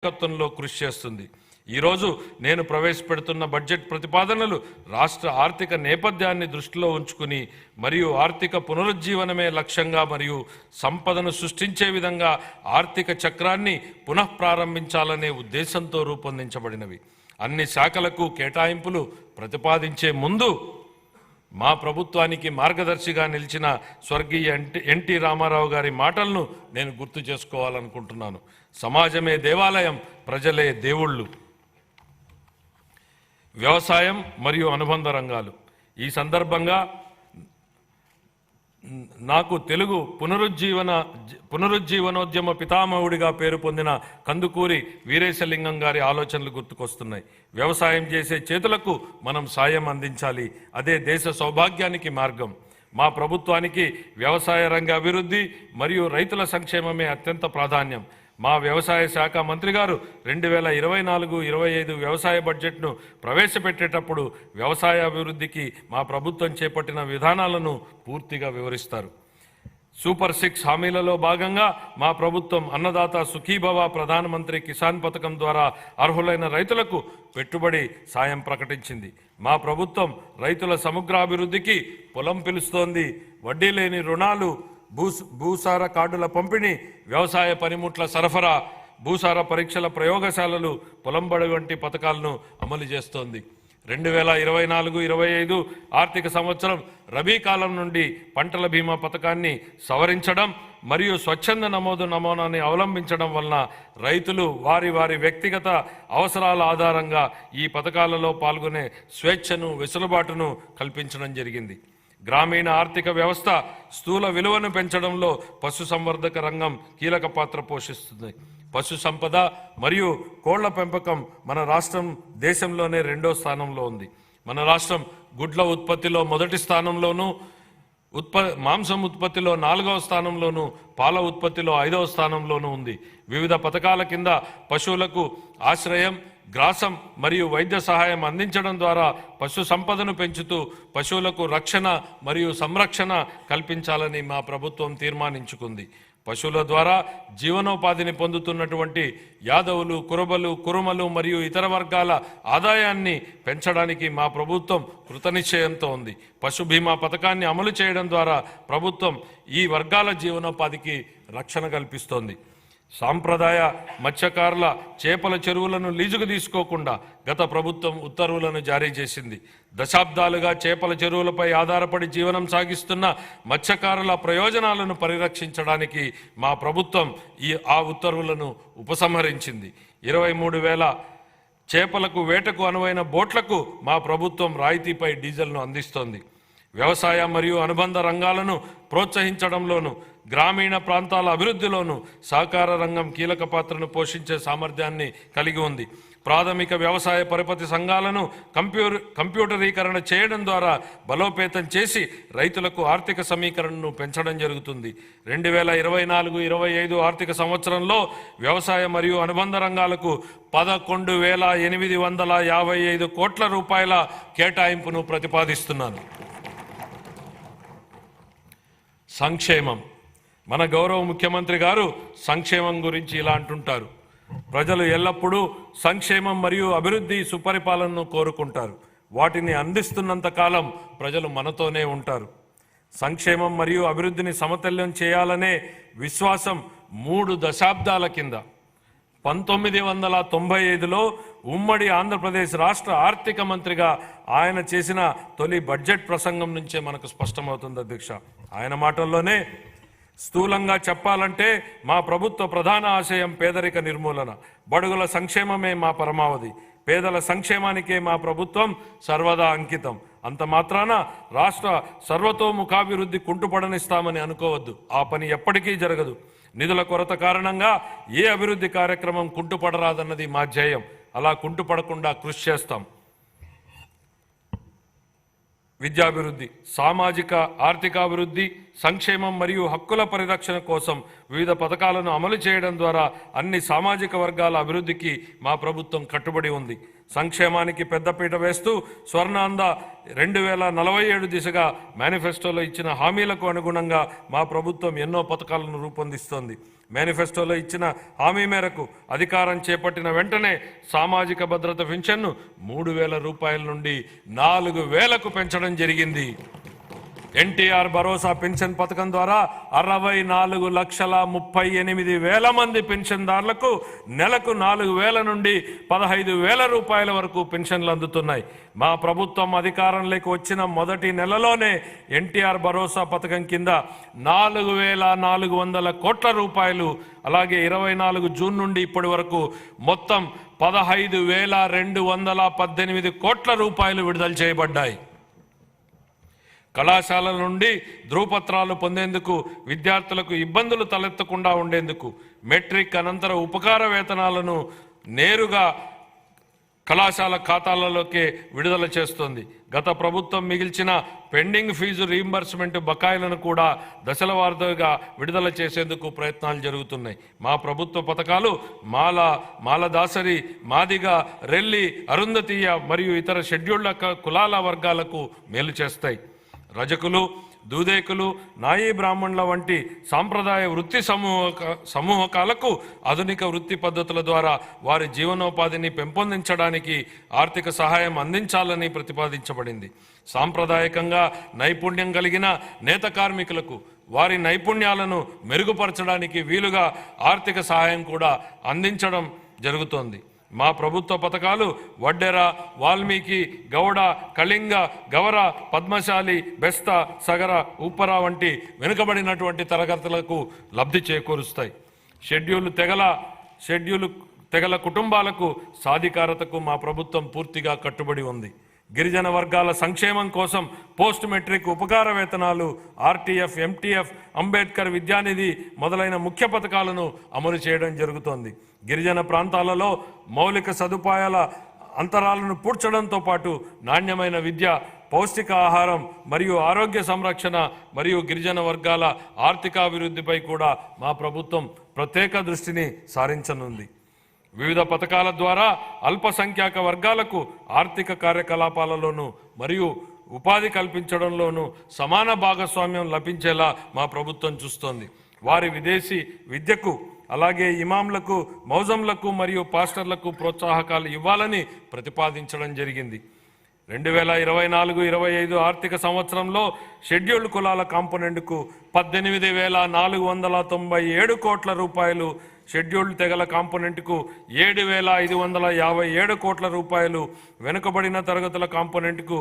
నాయకత్వంలో కృషి చేస్తుంది. ఈరోజు నేను ప్రవేశపెడుతున్న బడ్జెట్ ప్రతిపాదనలు రాష్ట్ర ఆర్థిక నేపథ్యాన్ని దృష్టిలో ఉంచుకుని మరియు ఆర్థిక పునరుజ్జీవనమే లక్ష్యంగా మరియు సంపదను సృష్టించే విధంగా ఆర్థిక చక్రాన్ని పునఃప్రారంభించాలనే ఉద్దేశంతో రూపొందించబడినవి. అన్ని శాఖలకు కేటాయింపులు ప్రతిపాదించే ముందు మా ప్రభుత్వానికి మార్గదర్శిగా నిలిచిన స్వర్గీయ ఎన్టీ రామారావు గారి మాటలను నేను గుర్తు చేసుకోవాలనుకుంటున్నాను. సమాజమే దేవాలయం, ప్రజలే దేవుళ్ళు. వ్యవసాయం మరియు అనుబంధ రంగాలు. ఈ సందర్భంగా నాకు తెలుగు పునరుజ్జీవనోద్యమ పితామహుడిగా పేరు పొందిన కందుకూరి వీరేశలింగం గారి ఆలోచనలు గుర్తుకొస్తున్నాయి. వ్యవసాయం చేసే చేతులకు మనం సాయం అందించాలి, అదే దేశ సౌభాగ్యానికి మార్గం. మా ప్రభుత్వానికి వ్యవసాయ రంగ అభివృద్ధి మరియు రైతుల సంక్షేమమే అత్యంత ప్రాధాన్యం. మా వ్యవసాయ శాఖ మంత్రి గారు 2024-25 వ్యవసాయ బడ్జెట్ను ప్రవేశపెట్టేటప్పుడు వ్యవసాయ అభివృద్ధికి మా ప్రభుత్వం చేపట్టిన విధానాలను పూర్తిగా వివరిస్తారు. సూపర్ 6 హామీలలో భాగంగా మా ప్రభుత్వం అన్నదాత సుఖీభవ ప్రధానమంత్రి కిసాన్ పథకం ద్వారా అర్హులైన రైతులకు పెట్టుబడి సాయం ప్రకటించింది. మా ప్రభుత్వం రైతుల సమగ్రాభివృద్ధికి పొలం పిలుస్తోంది. వడ్డీ లేని రుణాలు, భూసార కార్డుల పంపిణీ, వ్యవసాయ పనిముట్ల సరఫరా, భూసార పరీక్షల ప్రయోగశాలలు, పొలం బడి వంటి పథకాలను అమలు చేస్తోంది. 2024-25 ఆర్థిక సంవత్సరం రబీ కాలం నుండి పంటల బీమా పథకాన్ని సవరించడం మరియు స్వచ్ఛంద నమూనాన్ని అవలంబించడం వలన రైతులు వారి వ్యక్తిగత అవసరాల ఆధారంగా ఈ పథకాలలో పాల్గొనే స్వేచ్ఛను, వెసులుబాటును కల్పించడం జరిగింది. గ్రామీణ ఆర్థిక వ్యవస్థ స్థూల విలువను పెంచడంలో పశుసంవర్ధక రంగం కీలక పాత్ర పోషిస్తుంది. పశు సంపద మరియు కోళ్ల పెంపకం మన రాష్ట్రం దేశంలోనే 2వ స్థానంలో ఉంది. మన రాష్ట్రం గుడ్ల ఉత్పత్తిలో మొదటి స్థానంలోనూ, మాంసం ఉత్పత్తిలో 4వ స్థానంలోనూ, పాల ఉత్పత్తిలో 5వ స్థానంలోనూ ఉంది. వివిధ పథకాల కింద పశువులకు ఆశ్రయం, గ్రాసం మరియు వైద్య సహాయం అందించడం ద్వారా పశు సంపదను పెంచుతూ పశువులకు రక్షణ మరియు సంరక్షణ కల్పించాలని మా ప్రభుత్వం తీర్మానించుకుంది. పశువుల ద్వారా జీవనోపాధిని పొందుతున్నటువంటి యాదవులు, కురబలు, కురుమలు మరియు ఇతర వర్గాల ఆదాయాన్ని పెంచడానికి మా ప్రభుత్వం కృతనిశ్చయంతో ఉంది. పశు బీమా పథకాన్ని అమలు చేయడం ద్వారా ప్రభుత్వం ఈ వర్గాల జీవనోపాధికి రక్షణ కల్పిస్తోంది. సాంప్రదాయ మత్స్యకారుల చేపల చెరువులను లీజుకు తీసుకోకుండా గత ప్రభుత్వం ఉత్తర్వులను జారీ చేసింది. దశాబ్దాలుగా చేపల చెరువులపై ఆధారపడి జీవనం సాగిస్తున్న మత్స్యకారుల ప్రయోజనాలను పరిరక్షించడానికి మా ప్రభుత్వం ఆ ఉత్తర్వులను ఉపసంహరించింది. 23,000 చేపలకు వేటకు అనువైన బోట్లకు మా ప్రభుత్వం రాయితీపై డీజిల్ను అందిస్తోంది. వ్యవసాయ మరియు అనుబంధ రంగాలను ప్రోత్సహించడంలోనూ గ్రామీణ ప్రాంతాల అభివృద్ధిలోనూ సహకార రంగం కీలక పాత్రను పోషించే సామర్థ్యాన్ని కలిగి ఉంది. ప్రాథమిక వ్యవసాయ పరపతి సంఘాలను కంప్యూటరీకరణ చేయడం ద్వారా బలోపేతం చేసి రైతులకు ఆర్థిక సమీకరణను పెంచడం జరుగుతుంది. 2024-25 ఆర్థిక సంవత్సరంలో వ్యవసాయ మరియు అనుబంధ రంగాలకు 11,855 కోట్ల రూపాయల కేటాయింపును ప్రతిపాదిస్తున్నాను. సంక్షేమం. మన గౌరవ ముఖ్యమంత్రి గారు సంక్షేమం గురించి ఇలా అంటుంటారు: ప్రజలు ఎల్లప్పుడూ సంక్షేమం మరియు అభివృద్ధి, సుపరిపాలనను కోరుకుంటారు. వాటిని అందిస్తున్నంత కాలం ప్రజలు మనతోనే ఉంటారు. సంక్షేమం మరియు అభివృద్ధిని సమతుల్యం చేయాలనే విశ్వాసం 3 దశాబ్దాల కింద 1995లో ఉమ్మడి ఆంధ్రప్రదేశ్ రాష్ట్ర ఆర్థిక మంత్రిగా ఆయన చేసిన తొలి బడ్జెట్ ప్రసంగం నుంచే మనకు స్పష్టమవుతుంది అధ్యక్ష. ఆయన మాటల్లోనే స్థూలంగా చెప్పాలంటే మా ప్రభుత్వ ప్రధాన ఆశయం పేదరిక నిర్మూలన, బడుగుల సంక్షేమమే మా పరమావధి. పేదల సంక్షేమానికే మా ప్రభుత్వం సర్వదా అంకితం. అంత మాత్రాన రాష్ట్ర సర్వతోముఖాభివృద్ధి కుంటుపడనిస్తామని అనుకోవద్దు. ఆ పని ఎప్పటికీ జరగదు. నిధుల కొరత కారణంగా ఏ అభివృద్ధి కార్యక్రమం కుంటుపడరాదన్నది మా ధ్యేయం. అలా కుంటుపడకుండా కృషి చేస్తాం. విద్యాభివృద్ధి, సామాజిక ఆర్థికాభివృద్ధి, సంక్షేమం మరియు హక్కుల పరిరక్షణ కోసం వివిధ పథకాలను అమలు చేయడం ద్వారా అన్ని సామాజిక వర్గాల అభివృద్ధికి మా ప్రభుత్వం కట్టుబడి ఉంది. సంక్షేమానికి పెద్దపీట వేస్తూ స్వర్ణాంధ్ర 2047 దిశగా మేనిఫెస్టోలో ఇచ్చిన హామీలకు అనుగుణంగా మా ప్రభుత్వం ఎన్నో పథకాలను రూపొందిస్తోంది. మేనిఫెస్టోలో ఇచ్చిన హామీ మేరకు అధికారం చేపట్టిన వెంటనే సామాజిక భద్రత పెన్షన్ను 3,000 రూపాయల నుండి 4,000కు పెంచడం జరిగింది. ఎన్టీఆర్ భరోసా పెన్షన్ పథకం ద్వారా 64,38,000 మంది పెన్షన్దారులకు నెలకు 4,000 నుండి 15,000 రూపాయల వరకు పెన్షన్లు అందుతున్నాయి. మా ప్రభుత్వం అధికారంలోకి వచ్చిన మొదటి నెలలోనే ఎన్టీఆర్ భరోసా పథకం కింద 4,400 కోట్ల రూపాయలు, అలాగే 24 జూన్ నుండి ఇప్పటి వరకు మొత్తం 15,218 కోట్ల రూపాయలు విడుదల చేయబడ్డాయి. కళాశాలల నుండి ధృవపత్రాలు పొందేందుకు విద్యార్థులకు ఇబ్బందులు తలెత్తకుండా ఉండేందుకు మెట్రిక్ అనంతర ఉపకార వేతనాలను నేరుగా కళాశాల ఖాతాలలోకే విడుదల చేస్తోంది. గత ప్రభుత్వం మిగిల్చిన పెండింగ్ ఫీజు రీయింబర్స్మెంట్ బకాయిలను కూడా దశల వారీగా విడుదల చేసేందుకు ప్రయత్నాలు జరుగుతున్నాయి. మా ప్రభుత్వ పథకాలు మాలదాసరి, మాదిగ, రెల్లి, అరుంధతీయ మరియు ఇతర షెడ్యూల్డ్ కులాల వర్గాలకు మేలు చేస్తాయి. రజకులు, దూదేకులు, నాయీ బ్రాహ్మణుల వంటి సాంప్రదాయ వృత్తి సమూహకాలకు ఆధునిక వృత్తి పద్ధతుల ద్వారా వారి జీవనోపాధిని పెంపొందించడానికి ఆర్థిక సహాయం అందించాలని ప్రతిపాదించబడింది. సాంప్రదాయకంగా నైపుణ్యం కలిగిన నేత కార్మికులకు వారి నైపుణ్యాలను మెరుగుపరచడానికి వీలుగా ఆర్థిక సహాయం కూడా అందించడం జరుగుతోంది. మా ప్రభుత్వ పథకాలు వడ్డెర, వాల్మీకి, గౌడ, కళింగ, గవర, పద్మశాలి, బెస్త, సగర, ఉప్పర వంటి వెనుకబడినటువంటి తరగతులకు లబ్ధి చేకూరుస్తాయి. షెడ్యూల్ తెగల కుటుంబాలకు సాధికారతకు మా ప్రభుత్వం పూర్తిగా కట్టుబడి ఉంది. గిరిజన వర్గాల సంక్షేమం కోసం పోస్ట్ మెట్రిక్ ఉపకార వేతనాలు, ఆర్టీఎఫ్, ఎంటీఎఫ్, అంబేద్కర్ విద్యానిధి మొదలైన ముఖ్య పథకాలను అమలు చేయడం జరుగుతోంది. గిరిజన ప్రాంతాలలో మౌలిక సదుపాయాల అంతరాలను పూడ్చడంతో పాటు నాణ్యమైన విద్య, పౌష్టిక ఆహారం మరియు ఆరోగ్య సంరక్షణ మరియు గిరిజన వర్గాల ఆర్థికాభివృద్ధిపై కూడా మా ప్రభుత్వం ప్రత్యేక దృష్టిని సారించనుంది. వివిధ పథకాల ద్వారా అల్పసంఖ్యాక వర్గాలకు ఆర్థిక కార్యకలాపాలలోనూ మరియు ఉపాధి కల్పించడంలోనూ సమాన భాగస్వామ్యం లభించేలా మా ప్రభుత్వం చూస్తోంది. వారి విదేశీ విద్యకు, అలాగే ఇమాంలకు, మౌజంలకు మరియు పాస్టర్లకు ప్రోత్సాహకాలు ఇవ్వాలని ప్రతిపాదించడం జరిగింది. 2024-25 ఆర్థిక సంవత్సరంలో షెడ్యూల్డ్ కులాల కాంపోనెంట్కు 18,497 కోట్ల రూపాయలు, షెడ్యూల్డ్ తెగల కాంపోనెంట్కు 7,557 కోట్ల రూపాయలు, వెనుకబడిన తరగతుల కాంపోనెంట్కు